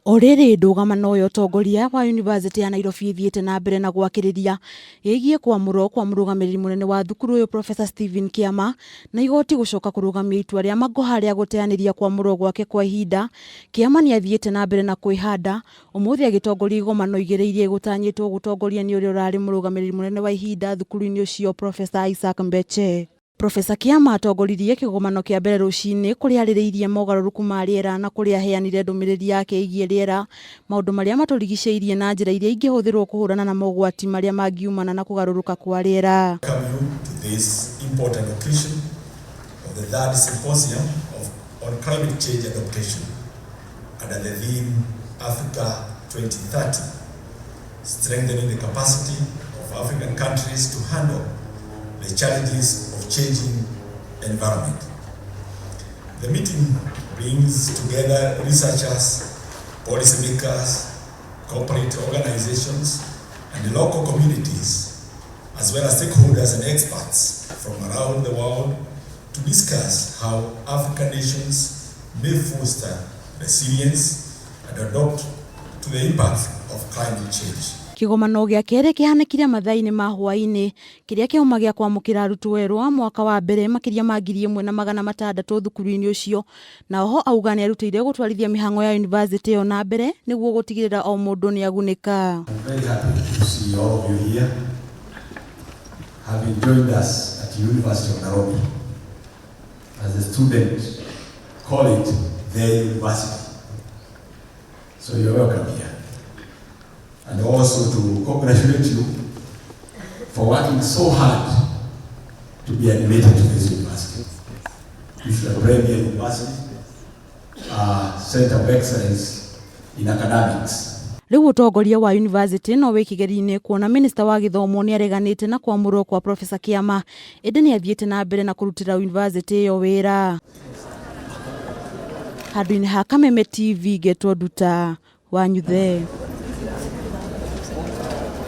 Orere ndugamano ya UTONGORIA wa University ya Nairobi ithiete na mbere na gwakiriria yegie kwamurwo kwa murugamiriri munene wa thukuru uyu Prof Kiama na igoti gucoka kurugamia itua ria magoha ria guteaniria kwamurwo gwake kwa ihinda. Kiama ni athiete na mbere na kwihanda umuthi agitongoria igomano igiriirie gutanyitwo gutongoria ni uria urari murugamiriri munene wa ihinda thukuru-ini ucio Prof Isaac Mbeche. Prof Kiama atongoririe kigomano kia mbere rucini kuria aririirie mogaruruku ma riera na kuria heanire ndumiriri yake igie riera maundu maria maturigiceirie na njira iria ingihũthirwo kuhurana na mogwati maria mangiumana na kugaruruka kwa riera. This important occasion of the third symposium on climate change adaptation under the theme Africa 2030, strengthening the capacity of African countries to handle the challenges of changing environment. The meeting brings together researchers, policymakers, corporate organizations, and local communities, as well as stakeholders and experts from around the world to discuss how African nations may foster resilience and adapt to the impact of climate change. Kigomano gia kere kihanekire mathaini ma hwaini kiria kiuma gia kwamukira arutwo erwa mwaka wa mbere makiria ma 1,600 thukuru-ini ucio na oho auga ni arutire gutwarithia mihango ya university yo na mbere niguo gutigirira o mundu ni agunika. I'm very happy to see all of you here having joined us at the University of Nairobi as the student call it their university. So you're welcome here. And also to congratulate you for working so hard to be admitted to this university. This is a premier university, center of excellence in academics. Riu UTONGORIA wa University no wikigeri-ini kuona minister wa githomo ni areganite na kwamurwo kwa Prof Kiama indi ni athiete na mbere na kurutira university yo wira. Handu-ini ha Kameme TV getwo Nduta wa UTONGORIA.